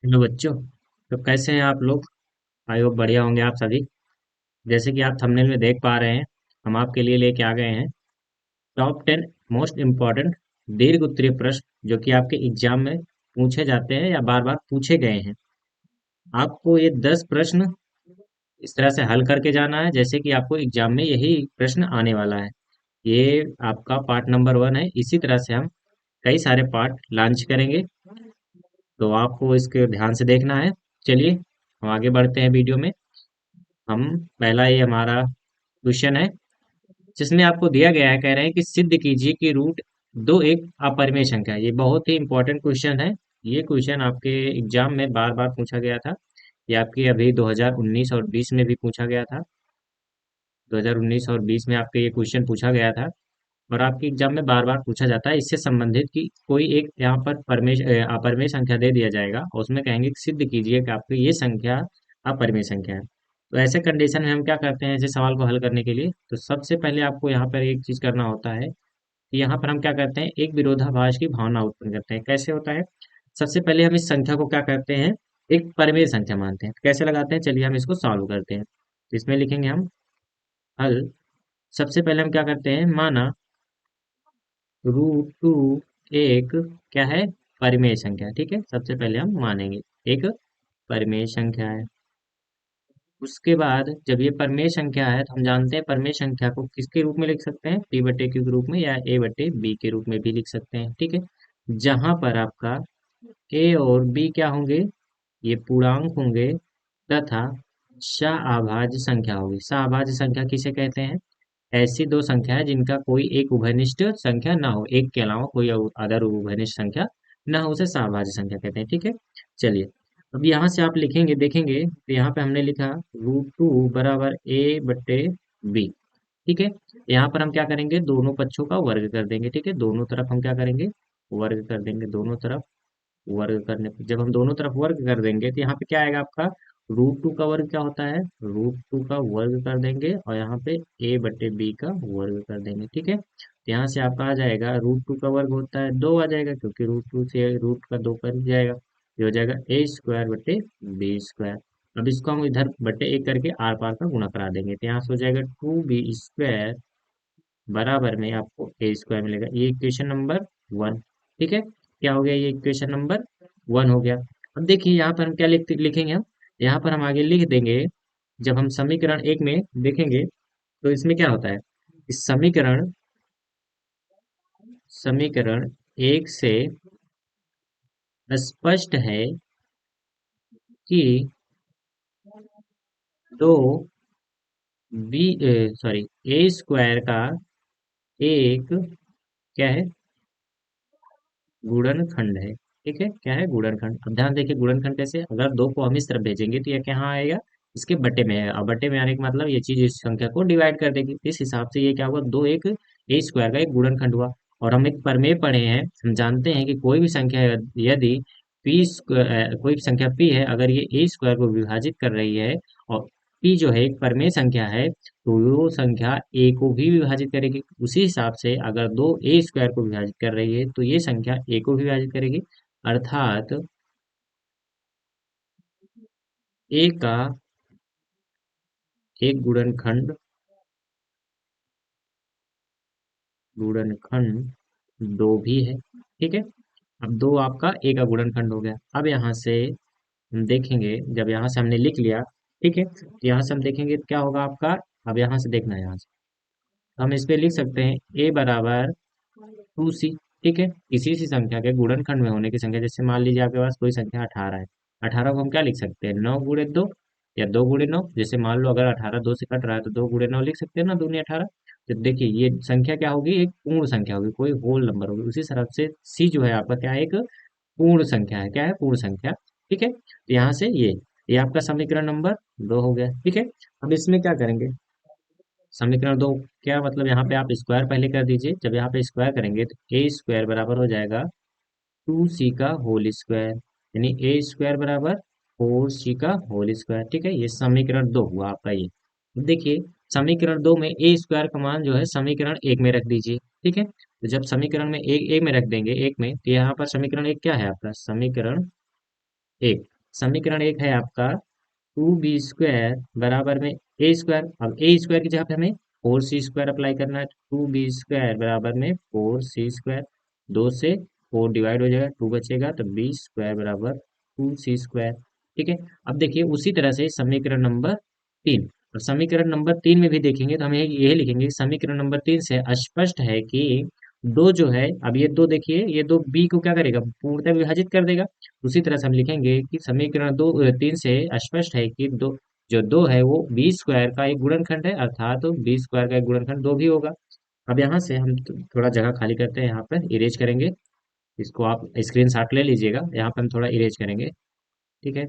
Hello बच्चों। तो कैसे हैं आप लोग? आई होप बढ़िया होंगे आप सभी। जैसे कि आप थंबनेल में देख पा रहे हैं, हम आपके लिए लेके आ गए हैं टॉप 10 मोस्ट इम्पॉर्टेंट दीर्घ उत्तरीय प्रश्न जो कि आपके एग्जाम में पूछे जाते हैं या बार बार पूछे गए हैं। आपको ये 10 प्रश्न इस तरह से हल करके जाना है जैसे कि आपको एग्जाम में यही प्रश्न आने वाला है। ये आपका पार्ट नंबर 1 है। इसी तरह से हम कई सारे पार्ट लॉन्च करेंगे, तो आपको इसके ध्यान से देखना है। चलिए हम आगे बढ़ते हैं वीडियो में। हम पहला ये हमारा क्वेश्चन है जिसमें आपको दिया गया है, कह रहे हैं कि सिद्ध कीजिए कि रूट दो एक अपरिमेय संख्या है। ये बहुत ही इंपॉर्टेंट क्वेश्चन है। ये क्वेश्चन आपके एग्जाम में बार बार पूछा गया था। ये आपके अभी 2019 और 20 में भी पूछा गया था। 2019 और 20 में आपके ये क्वेश्चन पूछा गया था और आपके एग्जाम में बार बार पूछा जाता है इससे संबंधित कि कोई एक यहाँ पर अपरिमेय संख्या दे दिया जाएगा और उसमें कहेंगे कि सिद्ध कीजिए कि आपकी ये संख्या अपरिमेय संख्या है। तो ऐसे कंडीशन में हम क्या करते हैं ऐसे सवाल को हल करने के लिए? तो सबसे पहले आपको यहाँ पर एक चीज करना होता है कि यहाँ पर हम क्या करते हैं, एक विरोधाभास की भावना उत्पन्न करते हैं। कैसे होता है? सबसे पहले हम इस संख्या को क्या करते हैं, एक परिमेय संख्या मानते हैं। कैसे लगाते हैं, चलिए हम इसको सॉल्व करते हैं। तो इसमें लिखेंगे हम हल। सबसे पहले हम क्या करते हैं, माना √2 एक क्या है, परिमेय संख्या। ठीक है, सबसे पहले हम मानेंगे एक परिमेय संख्या है। उसके बाद जब ये परिमेय संख्या है तो हम जानते हैं परिमेय संख्या को किसके रूप में लिख सकते हैं, p बटे क्यू के रूप में या a बटे b के रूप में भी लिख सकते हैं। ठीक है, जहां पर आपका a और b क्या होंगे, ये पूर्णांक होंगे तथा सह संख्या होगी। सह संख्या किसे कहते हैं? ऐसी दो संख्या है जिनका कोई एक उभयनिष्ठ संख्या ना हो, एक के अलावा कोई अदर उभयनिष्ठ संख्या ना हो, उसे सहभाज्य संख्या कहते हैं। ठीक है, चलिए अब यहाँ से आप लिखेंगे, देखेंगे तो यहाँ पे हमने लिखा √2 बराबर a बटे b। ठीक है, यहाँ पर हम क्या करेंगे, दोनों पक्षों का वर्ग कर देंगे। ठीक है, दोनों तरफ हम क्या करेंगे, वर्ग कर देंगे। दोनों तरफ वर्ग करने पर जब हम दोनों तरफ वर्ग कर देंगे तो यहाँ पे क्या आएगा आपका, √2 का वर्ग क्या होता है, √2 का वर्ग कर देंगे और यहाँ पे a बटे b का वर्ग कर देंगे। ठीक है, तो यहाँ से आपका आ जाएगा √2 का वर्ग होता है 2 आ जाएगा, क्योंकि √2 से रूट का 2 कर जाएगा। ये हो जाएगा a स्क्वायर बटे b स्क्वायर। अब इसको हम इधर बटे एक करके आर पार का गुणा करा देंगे, तो यहाँ से हो जाएगा 2b स्क्वायर बराबर में आपको ए स्क्वायर मिलेगा। ये इक्वेशन नंबर 1। ठीक है, क्या हो गया, ये इक्वेशन नंबर 1 हो गया। अब देखिए यहाँ पर हम क्या लिखेंगे, हम यहाँ पर हम आगे लिख देंगे। जब हम समीकरण 1 में देखेंगे तो इसमें क्या होता है, इस समीकरण 1 से स्पष्ट है कि दो बी सॉरी ए स्क्वायर का एक क्या है, गुणनखंड है। ठीक है, क्या है, गुणनखंड। अब ध्यान देखिए गुणनखंड कैसे, अगर दो को हम इस तरफ भेजेंगे तो यह कहाँ आएगा, इसके बट्टे में है। और बट्टे में आने का मतलब ये चीज इस संख्या को डिवाइड कर देगी। इस हिसाब से ये क्या हुआ, दो एक ए स्क्वायर का एक गुणनखंड हुआ। और हम एक प्रमेय पढ़े हैं, हम जानते हैं कि कोई भी संख्या यदि कोई भी संख्या p है, अगर ये ए स्क्वायर को विभाजित कर रही है और p जो है एक प्रमेय संख्या है, तो वो संख्या a को भी विभाजित करेगी। उसी हिसाब से अगर दो ए स्क्वायर को विभाजित कर रही है तो ये संख्या a को भी विभाजित करेगी। अर्थात a का एक गुणनखंड 2 भी है। ठीक है, अब 2 आपका a का गुणनखंड हो गया। अब यहाँ से हम देखेंगे, जब यहाँ से हमने लिख लिया, ठीक है, तो यहाँ से हम देखेंगे तो क्या होगा आपका। अब यहाँ से देखना है, यहाँ से हम इस पे लिख सकते हैं a बराबर 2c। ठीक है, किसी सी संख्या के गुणनखंड में होने की संख्या, जैसे मान लीजिए आपके पास कोई संख्या 18 है। 18 को हम क्या लिख सकते हैं, 9 गुणे 2 या 2 गुणे 9। जैसे मान लो अगर 18 2 से कट रहा है तो 2 गुणे 9 लिख सकते हैं ना, 2 × 18। तो देखिए ये संख्या क्या होगी, एक पूर्ण संख्या होगी, कोई होल नंबर होगी। उसी तरह से सी जो है आपका क्या है, एक पूर्ण संख्या है। क्या है, पूर्ण संख्या। ठीक है, तो यहाँ से ये आपका समीकरण नंबर 2 हो गया। ठीक है, अब इसमें क्या करेंगे, समीकरण 2 क्या मतलब, यहाँ पे आप स्क्वायर पहले कर दीजिए। जब यहाँ पे स्क्वायर करेंगे तो ए स्क्वायर बराबर हो जाएगा 2c का होल स्क्वायर, यानी ए स्क्वायर बराबर 4c का होल स्क्वायर। ठीक है, ये समीकरण 2 हुआ आपका ये। अब देखिए समीकरण 2 में ए स्क्वायर का मान जो है समीकरण 1 में रख दीजिए। ठीक है, तो जब समीकरण में एक में रख देंगे, एक में, तो यहाँ पर समीकरण 1 क्या है आपका, समीकरण 1 समीकरण एक है आपका 2b² बराबर में a²। अब a² की जगह पे हमें 4c² अप्लाई करना है। 2b² बराबर में 4c²। 2 से 4 डिवाइड हो जाएगा, 2 बचेगा, तो b² बराबर 2c²। ठीक है। अब देखिए उसी तरह से समीकरण नंबर 3, और समीकरण नंबर 3 में भी देखेंगे तो हम यही लिखेंगे, समीकरण नंबर 3 से स्पष्ट है कि दो जो है, अब ये दो देखिए, ये दो बी को क्या करेगा, पूर्णतः विभाजित कर देगा। उसी तरह से हम लिखेंगे कि समीकरण 3 से स्पष्ट है कि दो जो दो है वो b² का एक गुणनखंड है, अर्थात b² का एक गुणनखंड 2 भी होगा। अब यहाँ से हम थोड़ा जगह खाली करते हैं, यहाँ पर इरेज करेंगे। इसको आप स्क्रीन शॉट ले लीजिएगा, यहाँ पर हम थोड़ा इरेज करेंगे। ठीक है।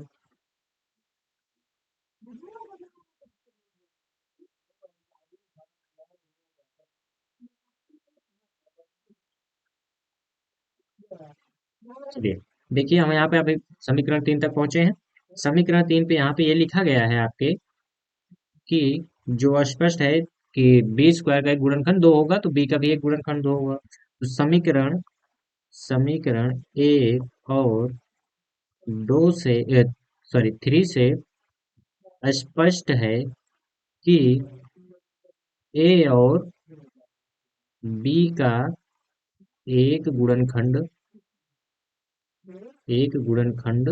चलिए, देखिए हम यहाँ पे अभी समीकरण 3 तक पहुंचे हैं। समीकरण 3 पे यहाँ पे ये लिखा गया है आपके कि जो स्पष्ट है कि b² का एक गुणनखंड 2 होगा, तो b का भी एक गुणनखंड 2 होगा। तो समीकरण समीकरण 1 और 2 से, सॉरी 3 से स्पष्ट है कि a और b का एक गुणनखंड एक गुणनखंड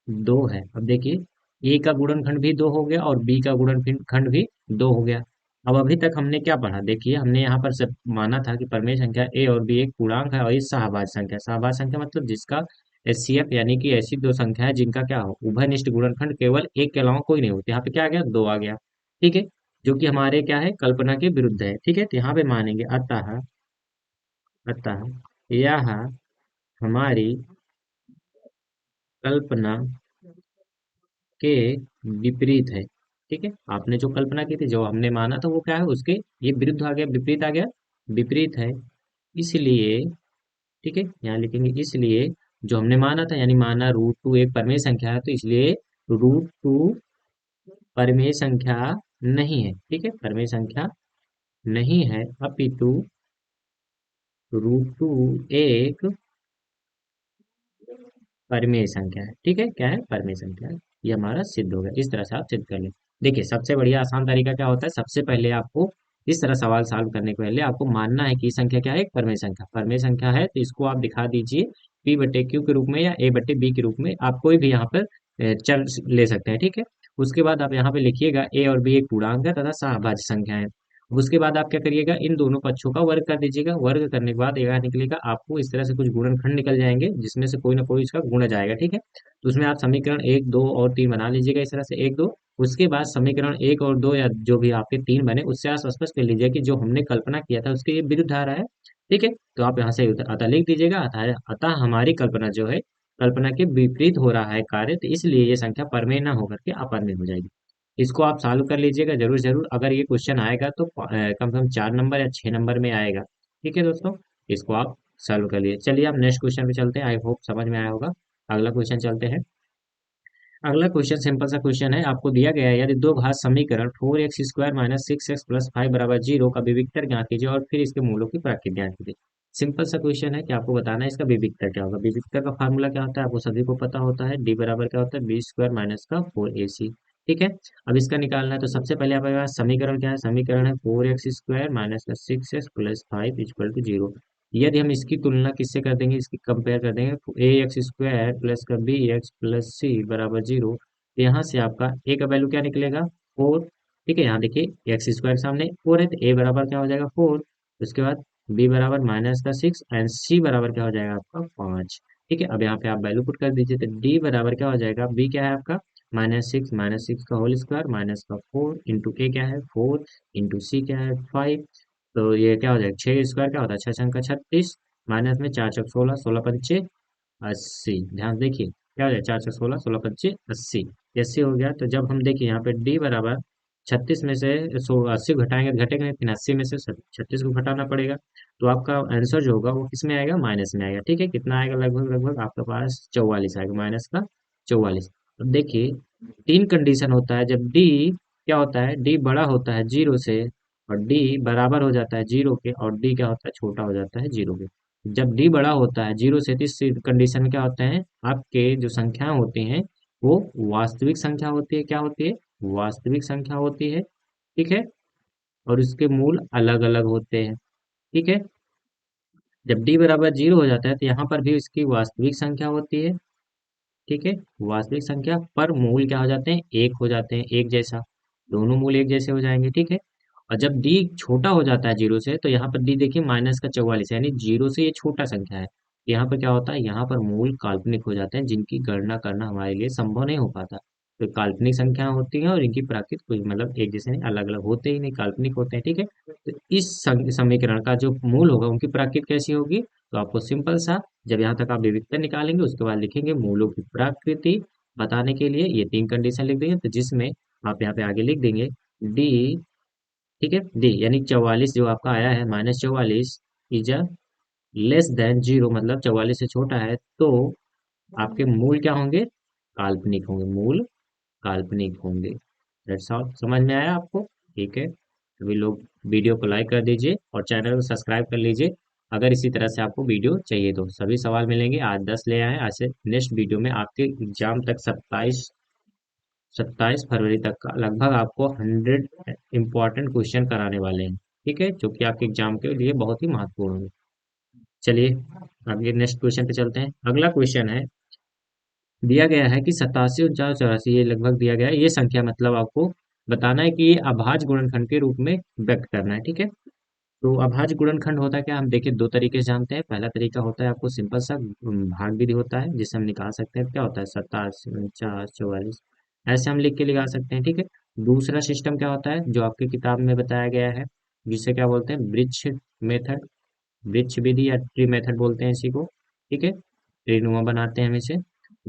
2 है। अब देखिए, ए का गुणनखंड भी 2 हो गया और बी का गुणनखंड भी 2 हो गया। अब अभी तक हमने क्या पढ़ा, देखिए हमने यहाँ पर सब माना था कि परिमेय संख्या ए और बी एक पूर्णांक है और ये सहभाज्य संख्या। सहभाज्य संख्या मतलब जिसका एचसीएफ, यानी कि ऐसी दो संख्या है जिनका क्या हो, उभयनिष्ठ गुणनखंड केवल एक के अलावा कोई नहीं होती। यहाँ पे क्या आ गया, 2 आ गया। ठीक है। जो कि हमारे क्या है, कल्पना के विरुद्ध है। ठीक है, तो यहाँ पे मानेंगे अतः अतः यह हमारी कल्पना के विपरीत है। ठीक है, आपने जो कल्पना की थी, जो हमने माना था, वो क्या है, उसके ये विरुद्ध आ गया, विपरीत आ गया, विपरीत है। इसलिए, ठीक है, यहाँ लिखेंगे इसलिए जो हमने माना था, यानी माना √2 एक परिमेय संख्या है, तो इसलिए √2 परिमेय संख्या नहीं है। ठीक है, परिमेय संख्या नहीं है, अपितु √2 एक परिमेय संख्या है। ठीक है, क्या है, परिमेय संख्या है। ये हमारा सिद्ध हो गया। इस तरह से आप सिद्ध कर लें। देखिए सबसे बढ़िया आसान तरीका क्या होता है, सबसे पहले आपको इस तरह सवाल सॉल्व करने के पहले आपको मानना है कि ये संख्या क्या है, एक परिमेय संख्या। परिमेय संख्या है तो इसको आप दिखा दीजिए p/q के रूप में या a/b के रूप में, आप कोई भी यहाँ पर चल ले सकते हैं। ठीक है। उसके बाद आप यहाँ पे लिखिएगा a और b एक पूर्णांक है तथा सहभाज्य संख्या है। उसके बाद आप क्या करिएगा, इन दोनों पक्षों का वर्ग कर दीजिएगा। वर्ग करने के बाद यह निकलेगा, आपको इस तरह से कुछ गुणनखंड निकल जाएंगे जिसमें से कोई ना कोई इसका गुणा जाएगा। ठीक है, तो उसमें आप समीकरण 1, 2 और 3 बना लीजिएगा, इस तरह से 1, 2। उसके बाद समीकरण 1 और 2 या जो भी आपके 3 बने, उससे आप स्पष्ट कर लीजिए कि जो हमने कल्पना किया था उसके ये विरुद्ध आ रहा है। ठीक है, तो आप यहाँ से अतः लिख दीजिएगा, अतः अतः हमारी कल्पना जो है, कल्पना के विपरीत हो रहा है कार्य, तो इसलिए ये संख्या परमेय ना होकर के अपरमेय हो जाएगी। इसको आप सॉल्व कर लीजिएगा जरूर जरूर। अगर ये क्वेश्चन आएगा तो कम से कम 4 नंबर या 6 नंबर में आएगा। ठीक है दोस्तों, इसको आप सॉल्व कर लिए। चलिए आप नेक्स्ट क्वेश्चन पे चलते हैं, आई होप समझ में आया होगा। अगला क्वेश्चन चलते हैं। अगला क्वेश्चन सिंपल सा क्वेश्चन है, आपको दिया गया है यदि दो घात समीकरण 4x² माइनस 6x प्लस 5 बराबर 0 का विविक्तर ज्ञात कीजिए और फिर इसके मूलों की प्राकृत ज्ञात कीजिए। सिंपल सा क्वेश्चन है कि आपको बताना है इसका विविक्तर क्या होगा। विविक्तर का फार्मूला क्या होता है, आपको सभी को पता होता है, डी बराबर क्या होता है, b² माइनस का 4ac। ठीक है, अब इसका निकालना है तो सबसे पहले आपके पास समीकरण क्या है, समीकरण है 4x² माइनस का 6x प्लस 5 इक्वल टू 0। यदि हम इसकी तुलना किससे कर देंगे, इसकी कंपेयर कर देंगे, तो ax² प्लस का bx प्लस c बराबर 0। तो यहाँ से आपका a का वैल्यू क्या निकलेगा, 4। ठीक है, यहाँ देखिए x² सामने 4 है, तो a बराबर क्या हो जाएगा, 4। उसके बाद b बराबर माइनस का 6 एंड c बराबर क्या हो जाएगा आपका, 5। ठीक है, अब यहाँ पे आप वैल्यू पुट कर दीजिए, तो d बराबर क्या हो जाएगा, b क्या है आपका माइनस सिक्स का होल स्क्वायर माइनस का 4 इंटू a क्या है 4 इंटू c क्या है 5। तो ये क्या हो जाएगा, 6 स्क्वायर क्या होता है, 6×6 = 36, माइनस में 4×4 = 16, 16×5 = 80। ध्यान देखिए क्या हो जाए, 4×16 = 16×5 = 80। 80 हो गया, तो जब हम देखिए यहाँ पे d बराबर 36 में से 80 घटाएंगे तो घटेगा नहीं, फिर 80 में से 36 को घटाना पड़ेगा। तो आपका आंसर जो होगा वो किस में आएगा, माइनस में आएगा। ठीक है, कितना आएगा, लगभग लगभग आपके पास 44 आएगा, माइनस का 44। अब देखिए 3 कंडीशन होता है जब डी क्या होता है, डी बड़ा होता है 0 से, और डी बराबर हो जाता है 0 के, और डी क्या होता है, छोटा हो जाता है 0 के। जब डी बड़ा होता है 0 से, तो इस कंडीशन में क्या होते हैं, आपके जो संख्याएं होती हैं वो वास्तविक संख्या होती है। क्या होती है? वास्तविक संख्या होती है। ठीक है। और उसके मूल अलग अलग होते हैं। ठीक है। जब d बराबर 0 हो जाता है तो यहाँ पर भी इसकी वास्तविक संख्या होती है। ठीक है। वास्तविक संख्या पर मूल क्या हो जाते हैं? एक हो जाते हैं, एक जैसा। दोनों मूल एक जैसे हो जाएंगे। ठीक है। और जब डी छोटा हो जाता है 0 से, तो यहाँ पर डी देखिए -44, यानी 0 से ये छोटा संख्या है। यहाँ पर क्या होता है? यहाँ पर मूल काल्पनिक हो जाते हैं, जिनकी गणना करना हमारे लिए संभव नहीं हो पाता। तो काल्पनिक संख्या होती हैं और इनकी प्राकृत कोई मतलब एक जैसे नहीं, अलग अलग होते ही नहीं, काल्पनिक होते हैं। ठीक है। तो इस समीकरण का जो मूल होगा उनकी प्राकृत कैसी होगी? तो आपको सिंपल सा, जब यहाँ तक आप विविधता निकालेंगे उसके बाद लिखेंगे मूलों की प्रकृति। बताने के लिए ये 3 कंडीशन लिख देंगे, तो जिसमें आप यहाँ पे आगे लिख देंगे डी। ठीक है। डी यानी 44 जो आपका आया है, -44 इज अ लेस देन 0, मतलब 44 से छोटा है, तो आपके मूल क्या होंगे? काल्पनिक होंगे। मूल काल्पनिक होंगे। That's all. समझ में आया आपको? ठीक है। सभी लोग वीडियो को लाइक कर दीजिए और चैनल को सब्सक्राइब कर लीजिए, अगर इसी तरह से आपको वीडियो चाहिए तो। सभी सवाल मिलेंगे, आज 10 ले आए हैं। आज से नेक्स्ट वीडियो में आपके एग्जाम तक 27 फरवरी तक का लगभग आपको 100 इंपॉर्टेंट क्वेश्चन कराने वाले हैं। ठीक है। जो कि आपके एग्जाम के लिए बहुत ही महत्वपूर्ण होंगे। चलिए आगे नेक्स्ट क्वेश्चन पे चलते हैं। अगला क्वेश्चन है, दिया गया है कि 87, 49, 84, ये लगभग दिया गया है। ये संख्या मतलब आपको बताना है कि ये अभाज्य गुणनखंड के रूप में व्यक्त करना है। ठीक है। तो अभाज्य गुणनखंड होता है क्या? हम देखिए दो तरीके से जानते हैं। पहला तरीका होता है आपको सिंपल सा भाग विधि होता है, जिससे हम निकाल सकते हैं क्या होता है 27, 49, 44, ऐसे हम लिख के निकाल सकते हैं। ठीक है। दूसरा सिस्टम क्या होता है जो आपकी किताब में बताया गया है, जिसे क्या बोलते हैं? वृक्ष मेथड, वृक्ष विधि या ट्री मेथड बोलते हैं इसी को। ठीक है। ट्रीनुमा बनाते हैं हम इसे।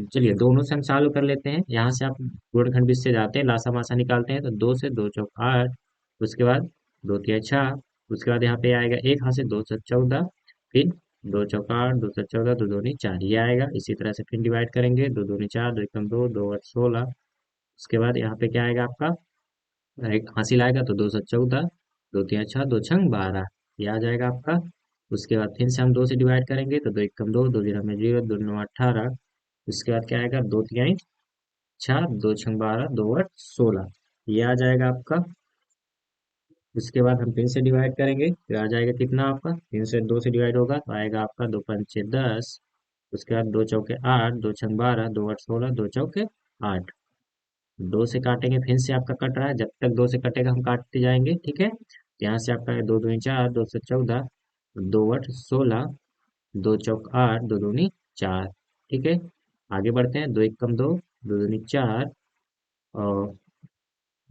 चलिए दोनों से हम चालू कर लेते हैं। यहाँ से आप गुणनखंड बीच से जाते हैं, लासा मासा निकालते हैं, तो 2 से 2 चौक 8, उसके बाद 2 तिया 6, उसके बाद यहाँ पे आएगा एक हाथ से 2 से 14, फिर 2 चौक 8, 2 से 14, 2 दूनी 4, ये आएगा। इसी तरह से फिर डिवाइड करेंगे, 2 दूनी 4, 2 एकम 2, 2 8 16। उसके बाद यहाँ पे क्या आएगा आपका? एक हासिल आएगा, तो 2 से 14, 2 तिया 6, 2 छंग 12, ये आ जाएगा आपका। उसके बाद फिर से हम 2 से डिवाइड करेंगे, तो 2 एकम 2, 2 जीरो में 0, 2 9 18। उसके बाद क्या आएगा? 2 तिहाई 6, 2 छंग 12, 2 8 16, ये आ जाएगा आपका। उसके बाद हम 3 से डिवाइड करेंगे, फिर आ जाएगा कितना आपका? 3 से 2 से डिवाइड होगा तो आएगा आपका 2 पंचे 10। उसके बाद 2 चौके 8, 2 छंग 12, 2 8 16, 2 चौके 8। 2 से काटेंगे, फिर से आपका कट रहा है, जब तक 2 से कटेगा हम काटते जाएंगे। ठीक है। तो यहाँ से आपका 2 दूनी 4, 2 से 14, 2 8 16, 2 चौक 8, 2 दूनी 4। ठीक है। आगे बढ़ते हैं, 2 एक कम 2, 2 दूनी 4, और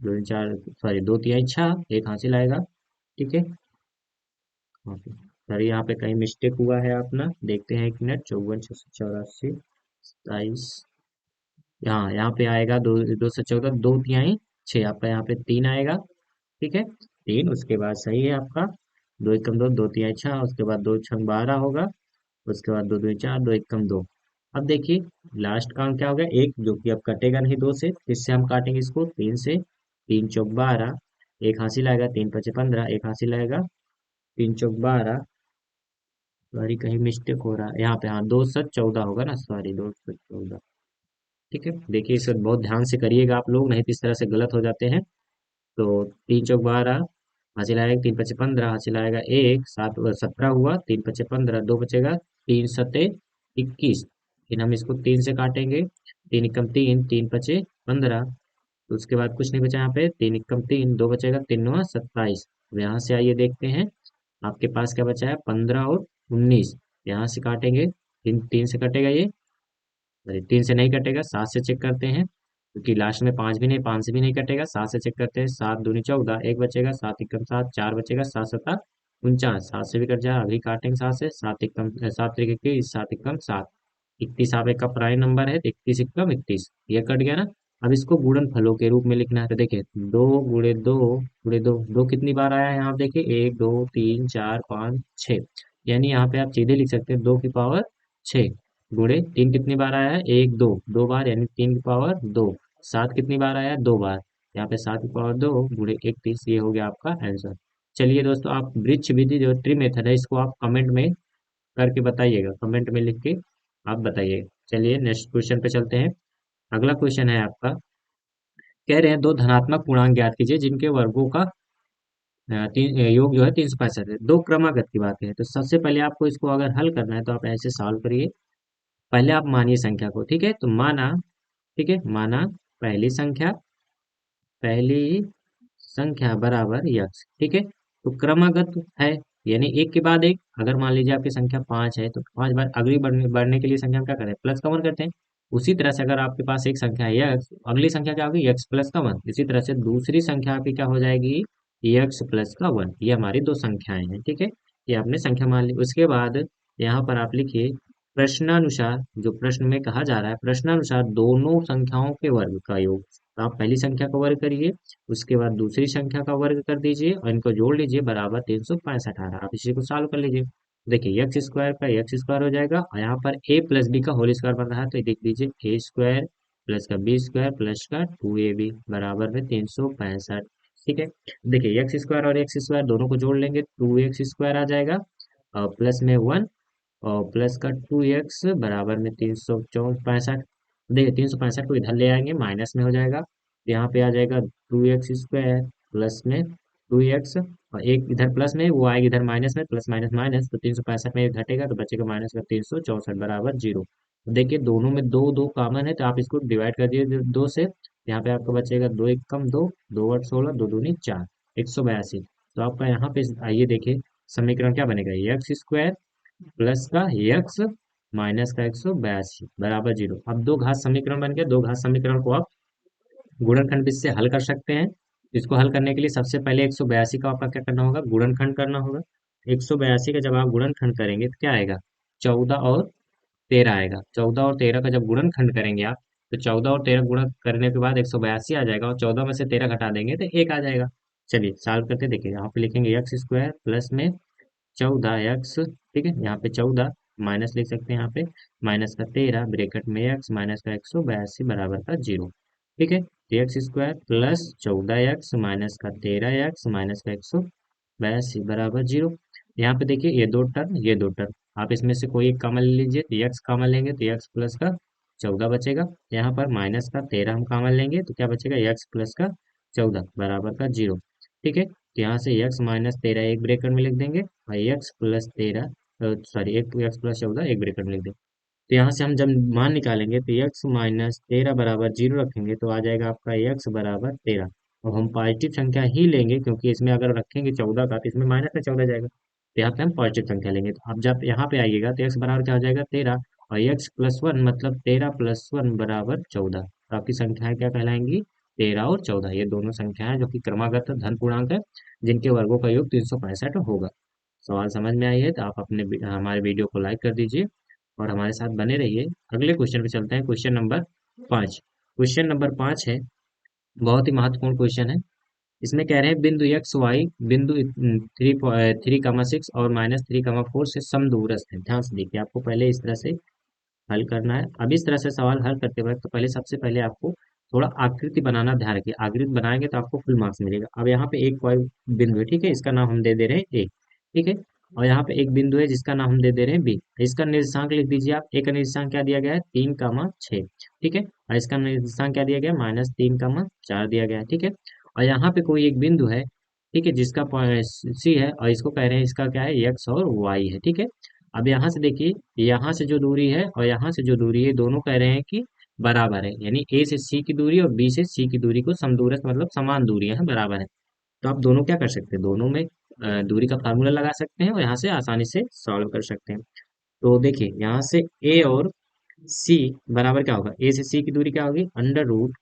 2 दूनी 4, सॉरी 2 तिहाई 6, एक हासिल आएगा। ठीक है। ओके। सर यहाँ पे कहीं मिस्टेक हुआ है अपना, देखते हैं 1 मिनट। 54, 684, 27, यहाँ पे आएगा 2, 2 से 14, 2 तिहाई 6, आपका यहाँ पे 3 आएगा। ठीक है। 3, उसके बाद सही है आपका। 2 एकम 2, 2 तिहाई 6, उसके बाद 2 छंग 12 होगा। उसके बाद 2 दूनी 4, 2 एकम 2। अब देखिए लास्ट काउंट क्या होगा? एक, जो कि अब कटेगा नहीं 2 से, इससे हम काटेंगे इसको 3 से। 3 चौक 12, एक हासिल आएगा, 3 पचे 15, एक हासिल आएगा, 3 चौक 12। सॉरी कहीं मिस्टेक हो रहा है यहाँ पे, हाँ 2 से 14 होगा ना, सॉरी 2 से 14। ठीक है। देखिए इसे बहुत ध्यान से करिएगा आप लोग, नहीं तो इस तरह से गलत हो जाते हैं। तो 3 चौक 12, हासिल आएगा 3 पचे 15, हासिल आएगा एक, 7 17 हुआ, 3 पचे 15, 2 बचेगा, 3 सते 21। फिर हम इसको 3 से काटेंगे, 3 एकम 3, 3 पचे 15। तो उसके बाद कुछ नहीं बचा यहाँ पे, 3 एकम 3, 2 बचेगा, 3 नौ 27। अब यहाँ से आइए देखते हैं आपके पास क्या बचा है, 15 और 19। यहाँ से काटेंगे, 3 से कटेगा ये, अरे 3 से नहीं कटेगा, 7 से चेक करते हैं, क्योंकि लास्ट में 5 भी नहीं, 5 से भी नहीं कटेगा। 7 से चेक करते हैं, 7 दूनी 14, एक बचेगा, 7 एकम 7, 4 बचेगा, 7 सत्ता 49, 7 से भी कट जाए, अभी काटेंगे 7 से, 7 एकम 7 तरीके की 7 एकम 7, 31 आप एक का प्राइम नंबर है, तो 31 एकम 31, ये कट गया ना। अब इसको गुणन फलों के रूप में लिखना है, तो देखिए 2 गुणे 2 गुणे 2, 2 कितनी बार आया है यहाँ पे देखिए, 1 2 3 4 5 6, यानी यहाँ पे आप सीधे लिख सकते हैं 2 की पावर 6। गुणे 3 कितनी बार आया है, 1 2, 2 बार, यानी 3 की पावर 2। 7 कितनी बार आया है, 2 बार, यहाँ पे 7 की पावर 2 गुणे 31, ये हो गया आपका आंसर। चलिए दोस्तों, आप वृक्ष विधि जो ट्री मेथड है, इसको आप कमेंट में करके बताइएगा, कमेंट में लिख के आप बताइएगा। चलिए नेक्स्ट क्वेश्चन पे चलते हैं। अगला क्वेश्चन है आपका, कह रहे हैं दो धनात्मक पूर्णांक ज्ञात कीजिए जिनके वर्गों का योग जो है 365 है। दो क्रमागत की बात है, तो सबसे पहले आपको इसको अगर हल करना है तो आप ऐसे सॉल्व करिए। पहले आप मानिए संख्या को, ठीक है, तो माना, ठीक है, माना पहली संख्या, पहली संख्या बराबर यक्स, ठीक है। तो क्रमागत है, यानी एक के बाद एक। अगर मान लीजिए आपकी संख्या 5 है तो 5 बार अगली बढ़ने के लिए संख्या में क्या करें, प्लस का 1 करते हैं। उसी तरह से अगर आपके पास एक संख्या है यक्स, अगली संख्या क्या होगी, यक्स प्लस का 1। इसी तरह से दूसरी संख्या आपकी क्या हो जाएगी, यक्स प्लस का 1। ये हमारी दो संख्याएं हैं, ठीक है। ये आपने संख्या मान ली। उसके बाद यहाँ पर आप लिखिए प्रश्नानुसार, जो प्रश्न में कहा जा रहा है, प्रश्नानुसार दोनों संख्याओं के वर्ग का योग। तो आप पहली संख्या का वर्ग करिए, उसके बाद दूसरी संख्या का वर्ग कर दीजिए और इनको जोड़ लीजिए, बराबर 365 आ रहा है। आप इसी को सॉल्व कर लीजिए। देखिए यक्स स्क्वायर का यक्स स्क्वायर हो जाएगा और यहाँ पर ए प्लस बी का होल स्क्वायर बन रहा है, तो ये देख लीजिए ए स्क्वायर प्लस का बी स्क्वायर प्लस का 2ab बराबर में 365। ठीक है, देखिए एक्स स्क्वायर और एक्स स्क्वायर दोनों को जोड़ लेंगे, 2x स्क्वायर आ जाएगा और प्लस में 1 और प्लस का 2x बराबर में 365। देखिए 365 को इधर ले आएंगे, माइनस में हो जाएगा, तो यहाँ पे आ जाएगा 2x स्क्वायर प्लस में 2x, और एक इधर प्लस में वो आएगा इधर माइनस में, प्लस माइनस माइनस, तो 365 में घटेगा तो बचेगा माइनस का 364 बराबर 0। देखिए दोनों में दो दो कॉमन है, तो आप इसको डिवाइड कर दिए दो से, यहाँ पे आपका बचेगा दो एक कम दो, दो आठ 16, दो दूनी 4, 182। तो आपका यहाँ पे आइए देखिए समीकरण क्या बनेगा, एक्स स्क्वायर प्लस का एक्स माइनस का 182 बराबर 0। अब दो घात समीकरण बन गया, दो घात समीकरण को आप गुणनखंड विधि से हल कर सकते हैं। इसको हल करने के लिए सबसे पहले 182 का आपका क्या करना होगा, गुणनखंड करना होगा। 182 का जब आप गुणनखंड करेंगे तो क्या आएगा, 14 और 13 आएगा। 14 और 13 का जब गुणनखंड करेंगे आप, तो 14 और 13 गुणा करने के बाद 182 आ जाएगा और 14 में से 13 घटा देंगे तो 1 आ जाएगा। चलिए सॉल्व करके देखिए, यहाँ पे लिखेंगे एक्स स्क्वायर प्लस में 14x, ठीक है, यहाँ पे 14 माइनस लिख सकते हैं, यहाँ पे माइनस का 13 ब्रैकेट में x माइनस का 182 बराबर का 0। ठीक है, तो x square plus 14x minus का 13x माइनस का 182 बराबर 0। यहाँ पे देखिए ये दो टर्म, ये दो टर्म, आप इसमें से कोई एक कॉमन ले लीजिए, तो x कॉमन लेंगे तो x प्लस का 14 बचेगा। यहाँ पर माइनस का 13 हम कॉमन लेंगे तो क्या बचेगा, x प्लस का 14 बराबर का 0। ठीक है, तो यहाँ से x माइनस 13 एक ब्रैकेट में लिख देंगे और x प्लस 13, सॉरी एक एक्स प्लस 14 एक ब्रैकेट में लिख देंगे। तो यहाँ से हम जब मान निकालेंगे तो x माइनस 13 बराबर 0 रखेंगे तो आ जाएगा आपका x बराबर 13। और हम पॉजिटिव संख्या ही लेंगे क्योंकि इसमें अगर रखेंगे 14 का तो इसमें माइनस में 14 जाएगा, तो यहाँ पे हम पॉजिटिव संख्या लेंगे। तो अब जब यहाँ पे आइएगा तो x बराबर क्या हो जाएगा 13 और x प्लस 1 मतलब 13 प्लस 1 बराबर 14। तो आपकी संख्याएं क्या कहलाएंगी, 13 और 14। ये दोनों संख्याएं जो कि क्रमागत धन पूर्णांक है, जिनके वर्गों का योग 365 होगा। सवाल समझ में आई है तो आप अपने हमारे वीडियो को लाइक कर दीजिए और हमारे साथ बने रहिए। अगले क्वेश्चन पे चलते हैं, क्वेश्चन नंबर 5। क्वेश्चन नंबर 5 है, बहुत ही महत्वपूर्ण क्वेश्चन है। इसमें कह रहे हैं बिंदु एक्स वाई, बिंदु 3,6 और -3,4 से समदूरस्थ है। ध्यान से देखिए, आपको पहले इस तरह से हल करना है। अब इस तरह से सवाल हल करते वक्त तो पहले सबसे पहले आपको थोड़ा आकृति बनाना ध्यान रखिए, आकृति बनाएंगे तो आपको फुल मार्क्स मिलेगा। अब यहाँ पे एक पॉइंट बिंदु है, ठीक है, इसका नाम हम दे दे रहे हैं ए, ठीक है, और यहाँ पे एक बिंदु है जिसका नाम हम दे दे रहे हैं बी। इसका निर्देशांक लिख दीजिए आप। ए का निर्देशांक क्या दिया गया है, 3,6, ठीक है, और इसका निर्देशांक क्या दिया गया है, -3,4 दिया गया है, ठीक है। और यहाँ पे कोई एक बिंदु है, ठीक है, जिसका सी है और इसको कह रहे हैं इसका क्या है, एक्स और वाई है, ठीक है। अब यहाँ से देखिए, यहाँ से जो दूरी है और यहाँ से जो दूरी है, दोनों कह रहे हैं कि बराबर है, यानी ए से सी की दूरी और बी से सी की दूरी को समदूरस्थ मतलब समान दूरियां हैं, बराबर है। तो आप दोनों क्या कर सकते हैं, दोनों में दूरी का फार्मूला लगा सकते हैं और यहाँ से आसानी से सॉल्व कर सकते हैं। तो देखिए यहाँ से ए और सी बराबर क्या होगा, ए से सी की दूरी क्या होगी, under root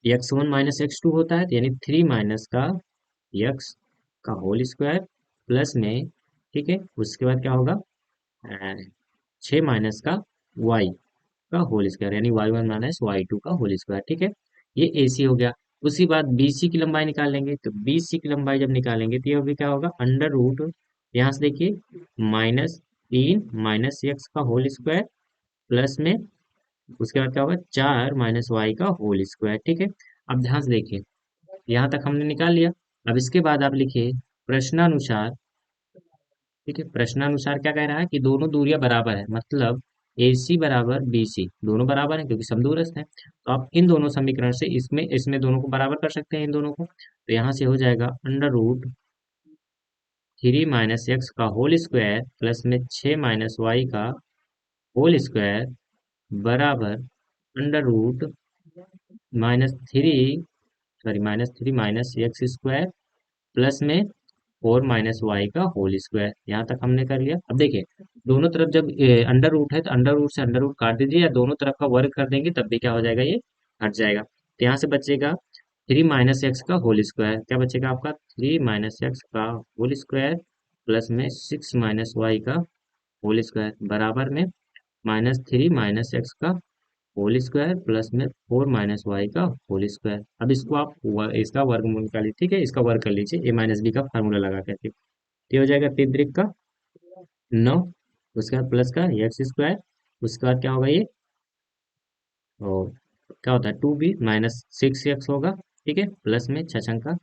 x1 minus x2 होता है, तो यानी 3 माइनस का x का होल स्क्वायर प्लस में, ठीक है, उसके बाद क्या होगा, 6 माइनस का y का होल स्क्वायर, यानी y1 माइनस y2 का होल स्क्वायर, ठीक है। ये AC हो गया। उसी बाद BC की लंबाई निकाल लेंगे, तो BC की लंबाई जब निकालेंगे तो ये भी क्या होगा, अंडर रूट, यहाँ से देखिए -3 माइनस x का होल स्क्वायर प्लस में उसके बाद क्या होगा 4 माइनस वाई का होल स्क्वायर, ठीक है। अब ध्यान से देखिए, यहाँ तक हमने निकाल लिया। अब इसके बाद आप लिखिए प्रश्नानुसार, ठीक है, प्रश्नानुसार क्या कह रहा है कि दोनों दूरियां बराबर है, मतलब ए सी बराबर बी सी, दोनों बराबर हैं क्योंकि समदूरस्थ हैं। तो आप इन दोनों समीकरण से इसमें इसमें दोनों को बराबर कर सकते हैं, इन दोनों को। तो यहाँ से हो जाएगा अंडर रूट 3 - x का होल स्क्वायर प्लस में 6 - y का होल स्क्वायर बराबर under root minus three minus X square plus में 4 - y का होल स्क्वायर। यहाँ तक हमने कर लिया। अब देखिए, दोनों तरफ जब अंडर रूट है तो अंडर रूट से अंडर रूट काट दीजिए, या दोनों तरफ का वर्ग कर देंगे तब भी क्या हो जाएगा, ये हट जाएगा। तो यहाँ से बचेगा 3 - x का होल स्क्वायर। क्या बचेगा आपका? 3 - x का होल स्क्वायर प्लस में 6 - y का होल स्क्वायर बराबर में -3 - x का होल स्क्वायर प्लस में 4 - y का होल स्क्वायर। अब इसको आप इसका वर्गमूल कर लीजिए, ठीक है, इसका वर्ग कर लीजिए a - b का फार्मूला लगा करके। ये हो जाएगा 3 का 9, उसके बाद प्लस का एक्स स्क्वायर, उसके बाद क्या होगा ये, और क्या होता है 2b -6x होगा, ठीक है, प्लस में 6 का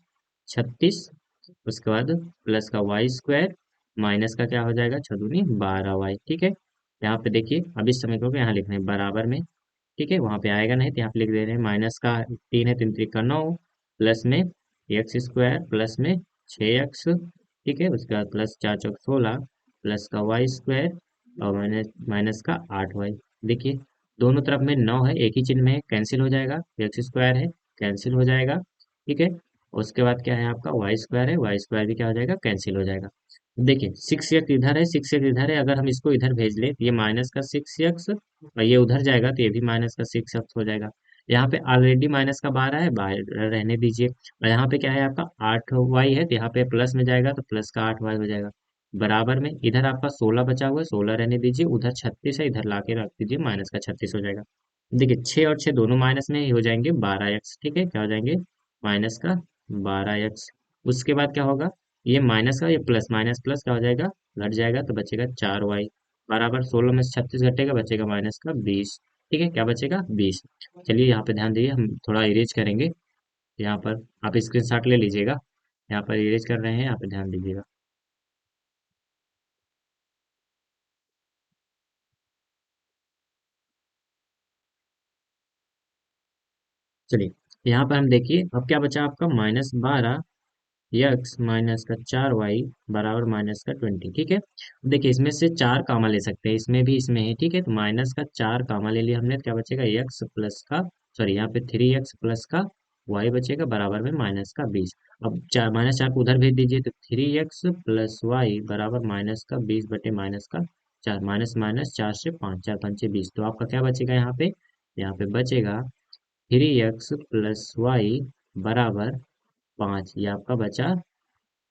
36, उसके बाद प्लस का वाई स्क्वायर माइनस का क्या हो जाएगा 6 × 12 y, ठीक है। यहाँ पे देखिए, अब इस समय को यहाँ लिख रहे हैं बराबर में, ठीक है, वहां पे आएगा नहीं तो यहाँ पे लिख दे रहे हैं माइनस का 3 है, 3 × 3 = 9, प्लस में एक्स स्क्वायर प्लस में 6x, ठीक है, उसके बाद प्लस 4 × 4 = 16, प्लस का वाई स्क्वायर और माइनस माइनस का 8y। देखिए, दोनों तरफ में 9 है, एक ही चिन्ह में है, कैंसिल हो जाएगा, एक्स स्क्वायर है कैंसिल हो जाएगा, ठीक है। उसके बाद क्या है आपका वाई स्क्वायर है, वाई स्क्वायर भी क्या हो जाएगा, कैंसिल हो जाएगा। देखिए 6x इधर है, 6x इधर है, अगर हम इसको इधर भेज ले तो ये माइनस का 6x, और ये उधर जाएगा तो ये भी माइनस का 6x हो जाएगा। यहाँ पे ऑलरेडी माइनस का 12 है, 12 रहने दीजिए। और यहाँ पे क्या है आपका 8y है, तो यहाँ पे प्लस में जाएगा तो प्लस का 8y हो जाएगा बराबर में। इधर आपका 16 बचा हुआ है, 16 रहने दीजिए, उधर 36 है, इधर लाके रख दीजिए, माइनस का 36 हो जाएगा। देखिए 6 और 6 दोनों माइनस में ही हो जाएंगे 12x, ठीक है, क्या हो जाएंगे माइनस का 12x। उसके बाद क्या होगा, ये माइनस का ये प्लस माइनस प्लस क्या हो जाएगा, घट जाएगा तो बचेगा 4y बराबर 16 में से 36 घटेगा, बचेगा माइनस का 20, ठीक है, क्या बचेगा 20। चलिए यहाँ पे ध्यान दीजिए, हम थोड़ा इरेज करेंगे। यहाँ पर आप स्क्रीनशॉट ले लीजिएगा, यहाँ पर इरेज कर रहे हैं, यहाँ पे ध्यान दीजिएगा। चलिए, यहाँ पर हम देखिए अब क्या बचा आपका -12 x माइनस का 4y बराबर माइनस का 20, ठीक है। देखिए इसमें से 4 कामा ले सकते हैं, इसमें भी इसमें है, ठीक है, तो माइनस का 4 कामा ले लिया हमने तो क्या बचेगा x प्लस का, सॉरी यहाँ पे 3x प्लस का y बचेगा बराबर में माइनस का 20। अब चार -4 को उधर भेज दीजिए तो 3x प्लस वाई बराबर माइनस का 20 बटे माइनस का 4, माइनस माइनस 4 से 5, 4 पंचे 20, तो आपका क्या बचेगा यहाँ पे बचेगा 3x प्लस वाई बराबर 5। ये आपका बचा